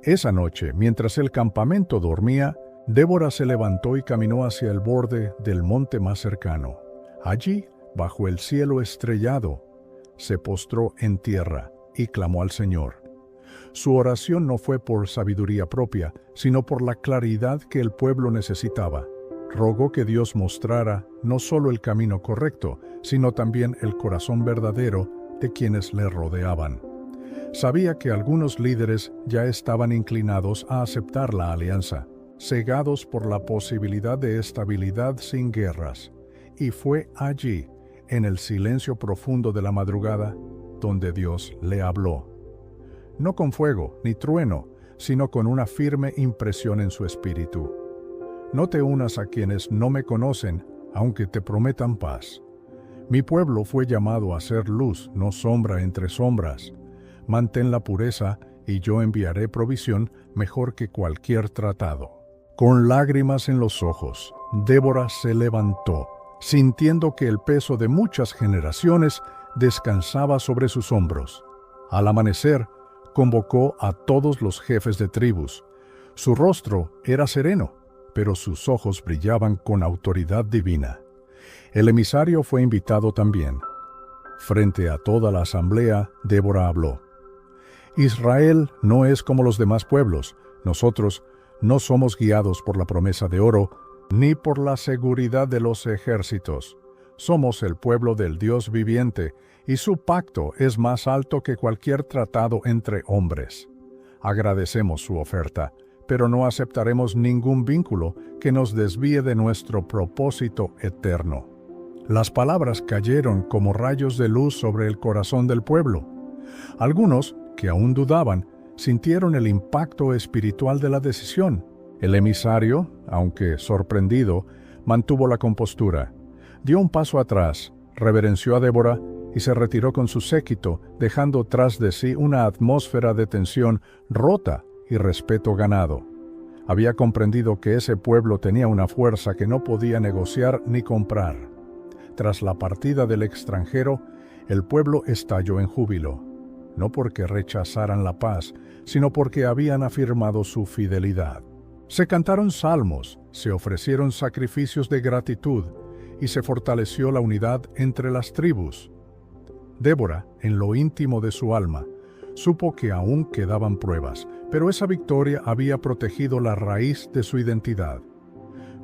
Esa noche, mientras el campamento dormía, Débora se levantó y caminó hacia el borde del monte más cercano. Allí, bajo el cielo estrellado, se postró en tierra y clamó al Señor. Su oración no fue por sabiduría propia, sino por la claridad que el pueblo necesitaba. Rogó que Dios mostrara no solo el camino correcto, sino también el corazón verdadero de quienes le rodeaban. Sabía que algunos líderes ya estaban inclinados a aceptar la alianza, cegados por la posibilidad de estabilidad sin guerras. Y fue allí, en el silencio profundo de la madrugada, donde Dios le habló. no con fuego ni trueno, sino con una firme impresión en su espíritu. No te unas a quienes no me conocen, aunque te prometan paz. Mi pueblo fue llamado a ser luz, no sombra entre sombras. Mantén la pureza, y yo enviaré provisión mejor que cualquier tratado. Con lágrimas en los ojos, Débora se levantó, sintiendo que el peso de muchas generaciones descansaba sobre sus hombros. Al amanecer, convocó a todos los jefes de tribus. Su rostro era sereno, pero sus ojos brillaban con autoridad divina. El emisario fue invitado también. Frente a toda la asamblea, Débora habló. Israel no es como los demás pueblos. Nosotros no somos guiados por la promesa de oro, ni por la seguridad de los ejércitos. Somos el pueblo del Dios viviente, y su pacto es más alto que cualquier tratado entre hombres. Agradecemos su oferta, pero no aceptaremos ningún vínculo que nos desvíe de nuestro propósito eterno. Las palabras cayeron como rayos de luz sobre el corazón del pueblo. Algunos, que aún dudaban, sintieron el impacto espiritual de la decisión. El emisario, aunque sorprendido, mantuvo la compostura. Dio un paso atrás, reverenció a Débora y se retiró con su séquito, dejando tras de sí una atmósfera de tensión rota y respeto ganado. Había comprendido que ese pueblo tenía una fuerza que no podía negociar ni comprar. Tras la partida del extranjero, el pueblo estalló en júbilo, no porque rechazaran la paz, sino porque habían afirmado su fidelidad. Se cantaron salmos, se ofrecieron sacrificios de gratitud y se fortaleció la unidad entre las tribus. Débora, en lo íntimo de su alma, supo que aún quedaban pruebas, pero esa victoria había protegido la raíz de su identidad.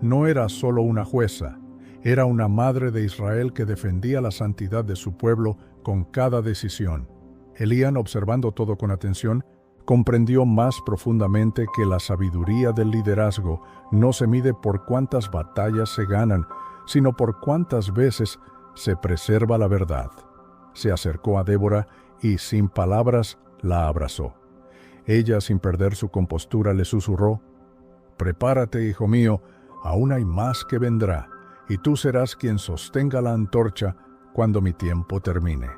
No era solo una jueza, era una madre de Israel que defendía la santidad de su pueblo con cada decisión. Elían, observando todo con atención, comprendió más profundamente que la sabiduría del liderazgo no se mide por cuántas batallas se ganan, sino por cuántas veces se preserva la verdad. Se acercó a Débora y, sin palabras, la abrazó. Ella, sin perder su compostura, le susurró: «Prepárate, hijo mío, aún hay más que vendrá, y tú serás quien sostenga la antorcha cuando mi tiempo termine».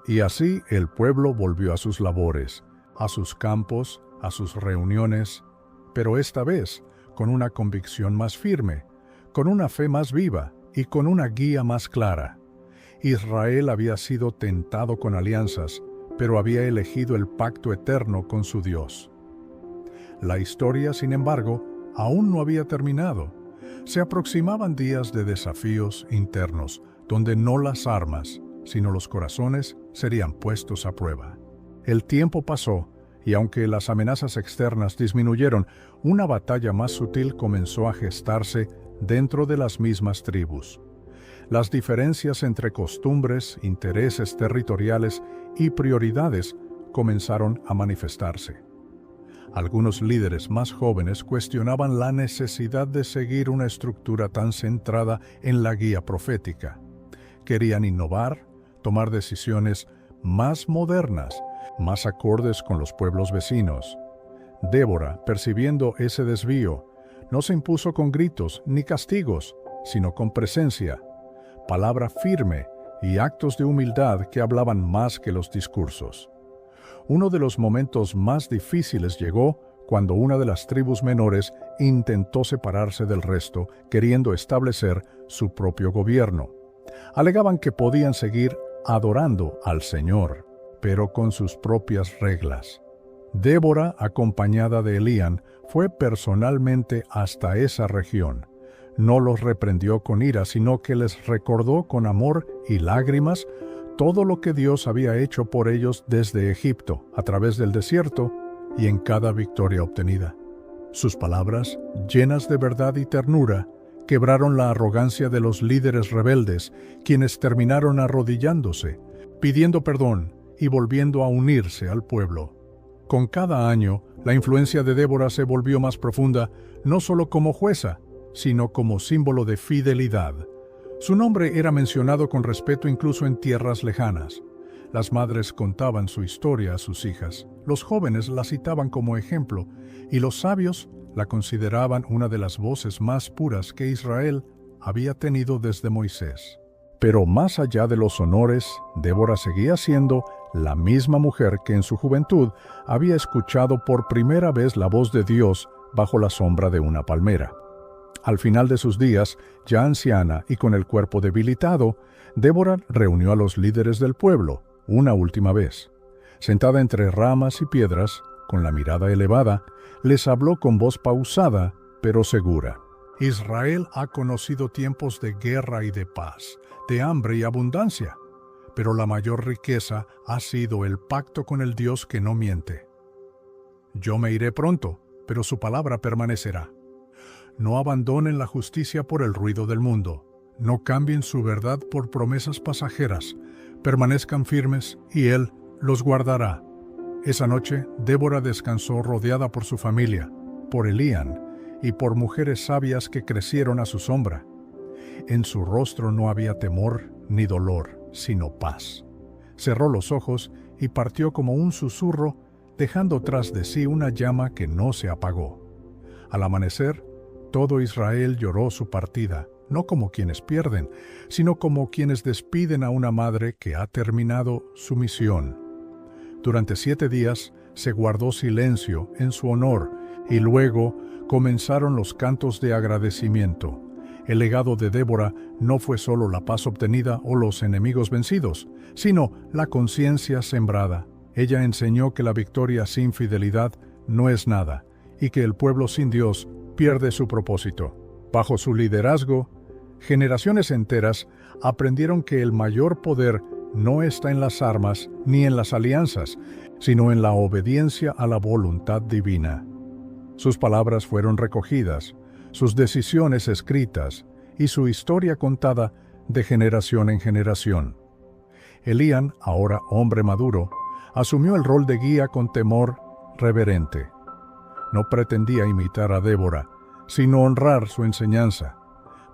Y así el pueblo volvió a sus labores, a sus campos, a sus reuniones, pero esta vez con una convicción más firme, con una fe más viva y con una guía más clara. Israel había sido tentado con alianzas, pero había elegido el pacto eterno con su Dios. La historia, sin embargo, aún no había terminado. Se aproximaban días de desafíos internos, donde no las armas, sino los corazones serían puestos a prueba. El tiempo pasó, y aunque las amenazas externas disminuyeron, una batalla más sutil comenzó a gestarse dentro de las mismas tribus. Las diferencias entre costumbres, intereses territoriales y prioridades comenzaron a manifestarse. Algunos líderes más jóvenes cuestionaban la necesidad de seguir una estructura tan centrada en la guía profética. Querían innovar, tomar decisiones más modernas, más acordes con los pueblos vecinos. Débora, percibiendo ese desvío, no se impuso con gritos ni castigos, sino con presencia, palabra firme y actos de humildad que hablaban más que los discursos. Uno de los momentos más difíciles llegó cuando una de las tribus menores intentó separarse del resto, queriendo establecer su propio gobierno. Alegaban que podían seguir adorando al Señor, pero con sus propias reglas. Débora, acompañada de Elían, fue personalmente hasta esa región. No los reprendió con ira, sino que les recordó con amor y lágrimas todo lo que Dios había hecho por ellos desde Egipto, a través del desierto y en cada victoria obtenida. Sus palabras, llenas de verdad y ternura, quebraron la arrogancia de los líderes rebeldes, quienes terminaron arrodillándose, pidiendo perdón y volviendo a unirse al pueblo. Con cada año, la influencia de Débora se volvió más profunda, no solo como jueza, sino como símbolo de fidelidad. Su nombre era mencionado con respeto incluso en tierras lejanas. Las madres contaban su historia a sus hijas, los jóvenes la citaban como ejemplo, y los sabios la consideraban una de las voces más puras que Israel había tenido desde Moisés. Pero más allá de los honores, Débora seguía siendo la misma mujer que en su juventud había escuchado por primera vez la voz de Dios bajo la sombra de una palmera. Al final de sus días, ya anciana y con el cuerpo debilitado, Débora reunió a los líderes del pueblo una última vez. Sentada entre ramas y piedras, con la mirada elevada, les habló con voz pausada, pero segura. Israel ha conocido tiempos de guerra y de paz, de hambre y abundancia, pero la mayor riqueza ha sido el pacto con el Dios que no miente. Yo me iré pronto, pero su palabra permanecerá. No abandonen la justicia por el ruido del mundo. No cambien su verdad por promesas pasajeras. Permanezcan firmes y Él los guardará. Esa noche, Débora descansó rodeada por su familia, por Elían y por mujeres sabias que crecieron a su sombra. En su rostro no había temor ni dolor, sino paz. Cerró los ojos y partió como un susurro, dejando tras de sí una llama que no se apagó. Al amanecer, todo Israel lloró su partida, no como quienes pierden, sino como quienes despiden a una madre que ha terminado su misión. Durante 7 días se guardó silencio en su honor y luego comenzaron los cantos de agradecimiento. El legado de Débora no fue solo la paz obtenida o los enemigos vencidos, sino la conciencia sembrada. Ella enseñó que la victoria sin fidelidad no es nada y que el pueblo sin Dios pierde su propósito. Bajo su liderazgo, generaciones enteras aprendieron que el mayor poder no está en las armas ni en las alianzas, sino en la obediencia a la voluntad divina. Sus palabras fueron recogidas, sus decisiones escritas y su historia contada de generación en generación. Elían, ahora hombre maduro, asumió el rol de guía con temor reverente. No pretendía imitar a Débora, sino honrar su enseñanza.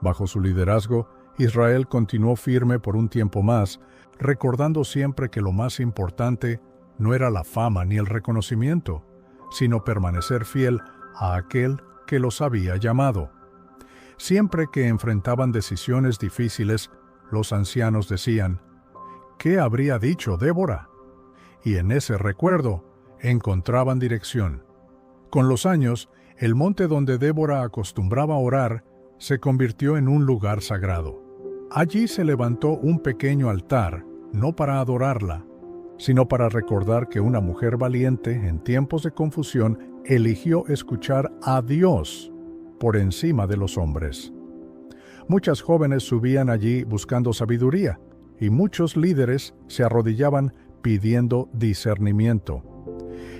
Bajo su liderazgo, Israel continuó firme por un tiempo más, recordando siempre que lo más importante no era la fama ni el reconocimiento, sino permanecer fiel a aquel que los había llamado. Siempre que enfrentaban decisiones difíciles, los ancianos decían, ¿qué habría dicho Débora? Y en ese recuerdo encontraban dirección. Con los años, el monte donde Débora acostumbraba orar se convirtió en un lugar sagrado. Allí se levantó un pequeño altar, no para adorarla, sino para recordar que una mujer valiente en tiempos de confusión eligió escuchar a Dios por encima de los hombres. Muchas jóvenes subían allí buscando sabiduría, y muchos líderes se arrodillaban pidiendo discernimiento.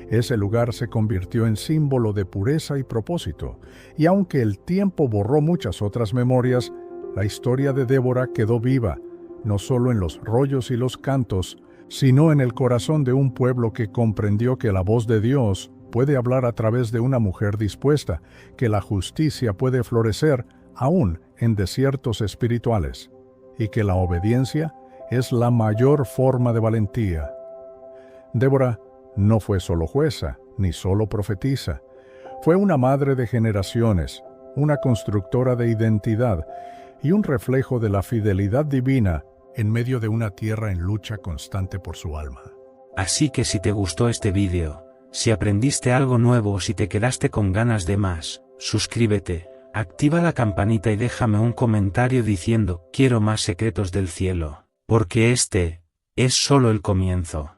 Ese lugar se convirtió en símbolo de pureza y propósito, y aunque el tiempo borró muchas otras memorias, la historia de Débora quedó viva, no solo en los rollos y los cantos, sino en el corazón de un pueblo que comprendió que la voz de Dios puede hablar a través de una mujer dispuesta, que la justicia puede florecer aún en desiertos espirituales, y que la obediencia es la mayor forma de valentía. Débora no fue solo jueza, ni solo profetisa. Fue una madre de generaciones, una constructora de identidad y un reflejo de la fidelidad divina en medio de una tierra en lucha constante por su alma. Así que si te gustó este vídeo, si aprendiste algo nuevo o si te quedaste con ganas de más, suscríbete, activa la campanita y déjame un comentario diciendo, quiero más secretos del cielo, porque este es solo el comienzo.